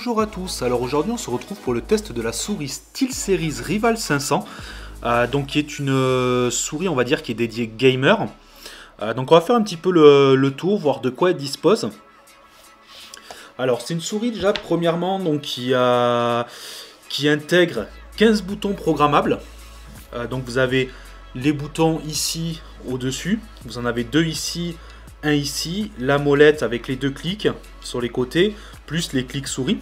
Bonjour à tous, alors aujourd'hui on se retrouve pour le test de la souris SteelSeries Rival 500, donc qui est une souris on va dire qui est dédiée gamer. Donc on va faire un petit peu le tour, voir de quoi elle dispose. Alors c'est une souris déjà premièrement donc, qui intègre 15 boutons programmables. Donc vous avez les boutons ici au-dessus, vous en avez deux ici, un ici, la molette avec les deux clics sur les côtés, plus les clics souris.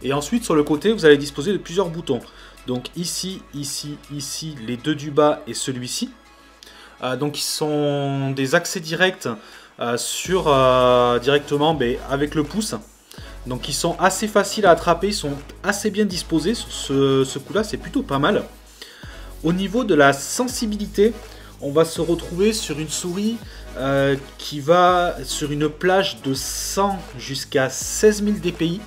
Et ensuite sur le côté, vous allez disposer de plusieurs boutons. Donc ici, ici, ici, les deux du bas et celui-ci. Donc ils sont des accès directs directement avec le pouce. Donc ils sont assez faciles à attraper, ils sont assez bien disposés sur ce coup-là, c'est plutôt pas mal. Au niveau de la sensibilité, on va se retrouver sur une souris qui va sur une plage de 100 jusqu'à 16 000 dpi,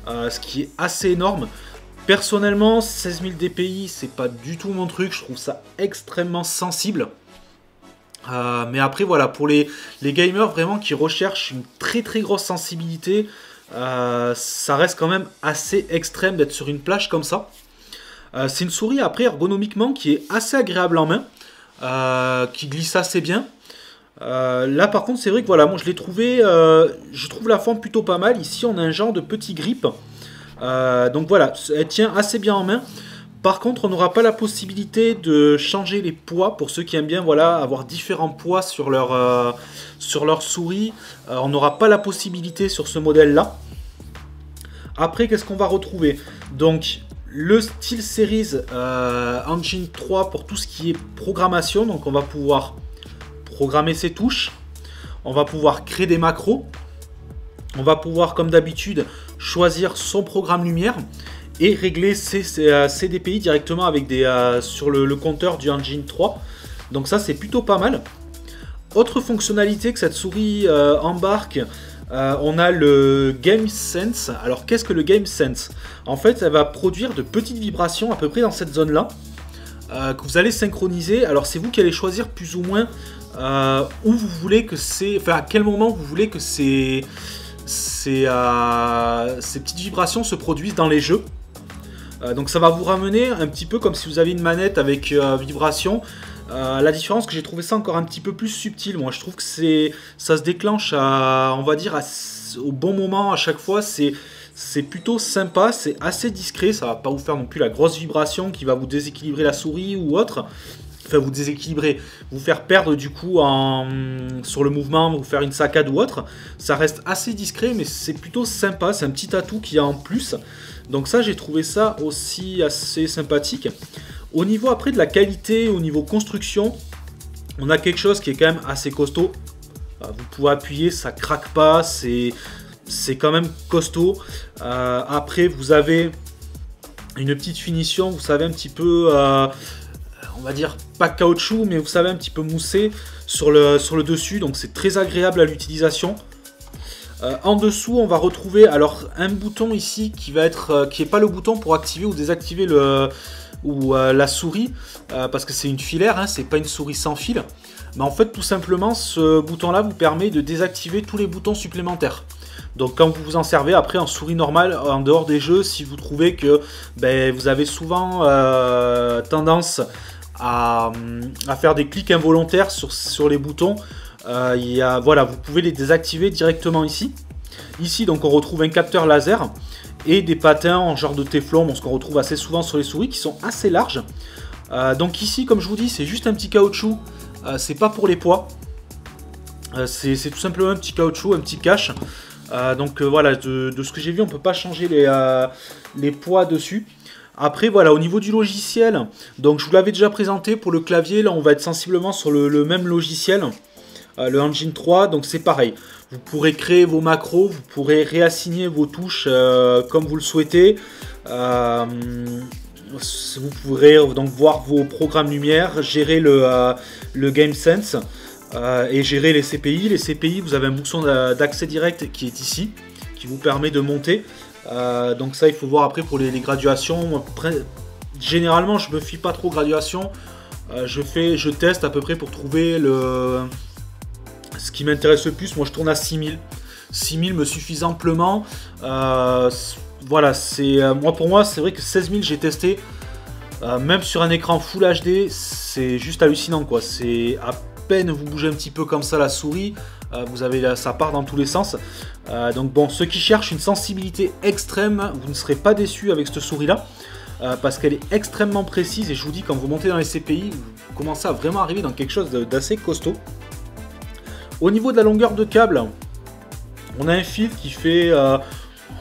ce qui est assez énorme. Personnellement, 16 000 dpi, c'est pas du tout mon truc, je trouve ça extrêmement sensible. Mais après, voilà, pour les gamers vraiment qui recherchent une très grosse sensibilité, ça reste quand même assez extrême d'être sur une plage comme ça. C'est une souris après ergonomiquement qui est assez agréable en main, qui glisse assez bien. Là par contre c'est vrai que voilà, moi je l'ai trouvé, je trouve la forme plutôt pas mal. Ici on a un genre de petit grip, donc voilà, elle tient assez bien en main. Par contre on n'aura pas la possibilité de changer les poids pour ceux qui aiment bien voilà, avoir différents poids sur leur souris. On n'aura pas la possibilité sur ce modèle là. Après qu'est-ce qu'on va retrouver? Donc le SteelSeries Engine 3 pour tout ce qui est programmation, donc on va pouvoir programmer ses touches, on va pouvoir créer des macros, on va pouvoir comme d'habitude choisir son programme lumière et régler ses DPI directement avec sur le compteur du Engine 3, donc ça c'est plutôt pas mal. Autre fonctionnalité que cette souris embarque, on a le GameSense. Alors qu'est-ce que le GameSense? En fait, elle va produire de petites vibrations à peu près dans cette zone-là que vous allez synchroniser. Alors c'est vous qui allez choisir plus ou moins où vous voulez que à quel moment vous voulez que ces petites vibrations se produisent dans les jeux. Donc ça va vous ramener un petit peu comme si vous aviez une manette avec vibration. La différence que j'ai trouvé ça encore un petit peu plus subtil. Moi je trouve que ça se déclenche on va dire au bon moment à chaque fois. C'est plutôt sympa, c'est assez discret, ça va pas vous faire non plus la grosse vibration qui va vous déséquilibrer la souris ou autre. Enfin vous déséquilibrer, vous faire perdre du coup sur le mouvement, vous faire une saccade ou autre. Ça reste assez discret mais c'est plutôt sympa, c'est un petit atout qu'il y a en plus. Donc ça j'ai trouvé ça aussi assez sympathique. Au niveau après de la qualité, au niveau construction, on a quelque chose qui est quand même assez costaud. Vous pouvez appuyer, ça craque pas, c'est quand même costaud. Après vous avez une petite finition, vous savez un petit peu, on va dire pas caoutchouc, mais vous savez un petit peu moussé sur le dessus, donc c'est très agréable à l'utilisation. En dessous on va retrouver alors un bouton ici qui est pas le bouton pour activer ou désactiver la souris, parce que c'est une filaire, hein, c'est pas une souris sans fil. Mais en fait tout simplement ce bouton là vous permet de désactiver tous les boutons supplémentaires. Donc quand vous vous en servez après en souris normale, en dehors des jeux, si vous trouvez que vous avez souvent tendance à faire des clics involontaires sur les boutons, voilà, vous pouvez les désactiver directement ici. Ici donc on retrouve un capteur laser et des patins en genre de téflon, ce qu'on retrouve assez souvent sur les souris qui sont assez larges. Donc ici comme je vous dis c'est juste un petit caoutchouc, c'est pas pour les poids, c'est tout simplement un petit caoutchouc, un petit cache. Donc voilà, de ce que j'ai vu on peut pas changer les poids dessus. Après voilà, au niveau du logiciel, donc je vous l'avais déjà présenté pour le clavier, là on va être sensiblement sur le même logiciel, le Engine 3, donc c'est pareil. Vous pourrez créer vos macros, vous pourrez réassigner vos touches comme vous le souhaitez. Vous pourrez donc voir vos programmes lumière, gérer le GameSense et gérer les CPI. Les CPI, vous avez un bouton d'accès direct qui est ici, qui vous permet de monter. Donc ça, il faut voir après pour les graduations. Généralement, je me fie pas trop graduation. Je teste à peu près pour trouver ce qui m'intéresse le plus. Moi, je tourne à 6000. 6000 me suffisent amplement. Voilà, pour moi, c'est vrai que 16000 j'ai testé. Même sur un écran Full HD, c'est juste hallucinant, quoi. C'est à peine vous bougez un petit peu comme ça la souris, vous avez ça part dans tous les sens. Donc bon, ceux qui cherchent une sensibilité extrême, vous ne serez pas déçus avec cette souris là. Parce qu'elle est extrêmement précise et je vous dis, quand vous montez dans les CPI, vous commencez à vraiment arriver dans quelque chose d'assez costaud. Au niveau de la longueur de câble, on a un fil qui fait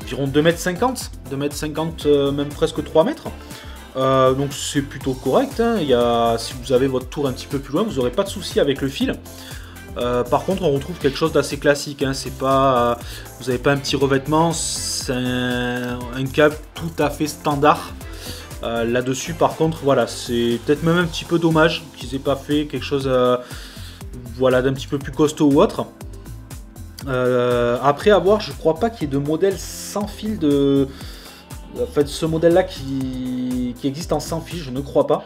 environ 2,50 m, 2,50 m, même presque 3 mètres. Donc c'est plutôt correct, hein. Si vous avez votre tour un petit peu plus loin, vous n'aurez pas de souci avec le fil. Par contre, on retrouve quelque chose d'assez classique, hein. C'est pas, vous n'avez pas un petit revêtement, c'est un câble tout à fait standard. Là-dessus, par contre, voilà, c'est peut-être même un petit peu dommage qu'ils aient pas fait quelque chose voilà, d'un petit peu plus costaud ou autre. Après avoir, je crois pas qu'il y ait de modèle sans fil de... En fait, ce modèle-là qui existe en sans fil, je ne crois pas.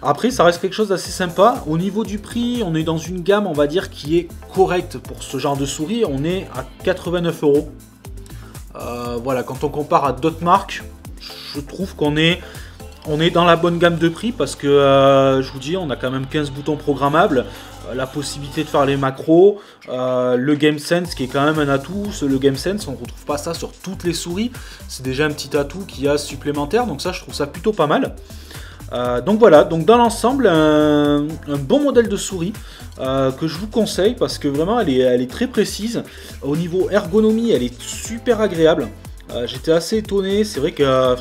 Après, ça reste quelque chose d'assez sympa. Au niveau du prix, on est dans une gamme, on va dire, qui est correcte pour ce genre de souris. On est à 89 €. Voilà, quand on compare à d'autres marques, je trouve qu'on est dans la bonne gamme de prix parce que, je vous dis, on a quand même 15 boutons programmables, la possibilité de faire les macros, le GameSense qui est quand même un atout. Le GameSense, on ne retrouve pas ça sur toutes les souris, c'est déjà un petit atout qu'il y a supplémentaire, donc ça, je trouve ça plutôt pas mal. Donc voilà, donc dans l'ensemble, un bon modèle de souris que je vous conseille parce que vraiment elle est très précise. Au niveau ergonomie, elle est super agréable. J'étais assez étonné, c'est vrai que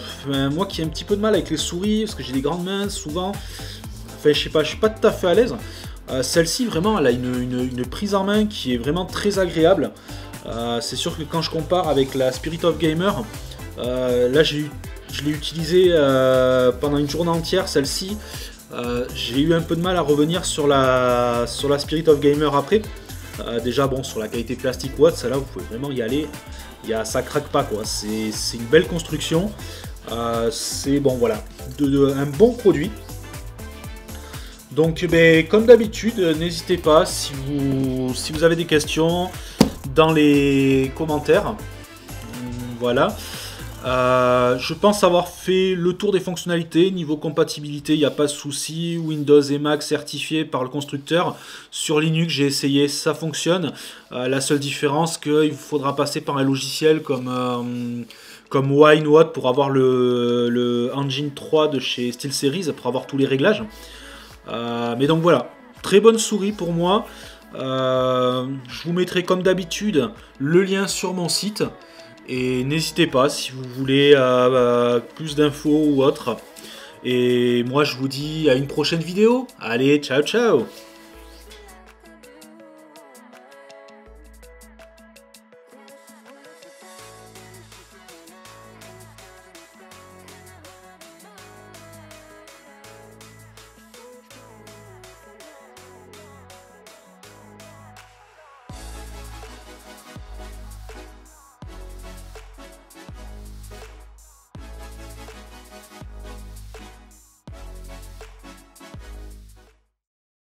moi qui ai un petit peu de mal avec les souris, parce que j'ai des grandes mains souvent, enfin je sais pas, je suis pas tout à fait à l'aise. Celle-ci vraiment, elle a une prise en main qui est vraiment très agréable. C'est sûr que quand je compare avec la Spirit of Gamer, là je l'ai utilisée pendant une journée entière, celle-ci. J'ai eu un peu de mal à revenir sur la Spirit of Gamer après. Déjà bon, sur la qualité plastique ou autre, celle-là vous pouvez vraiment y aller. Ça craque pas, quoi. C'est une belle construction. C'est bon, voilà, un bon produit. Donc comme d'habitude, n'hésitez pas si vous avez des questions dans les commentaires. Voilà. Je pense avoir fait le tour des fonctionnalités. Niveau compatibilité, il n'y a pas de souci. Windows et Mac certifiés par le constructeur. Sur Linux, j'ai essayé, ça fonctionne. La seule différence, qu'il faudra passer par un logiciel comme Wine ou autre pour avoir le Engine 3 de chez SteelSeries, pour avoir tous les réglages. Mais donc voilà, très bonne souris pour moi. Je vous mettrai comme d'habitude le lien sur mon site. Et n'hésitez pas si vous voulez plus d'infos ou autre. Et moi je vous dis à une prochaine vidéo. Allez, ciao ciao!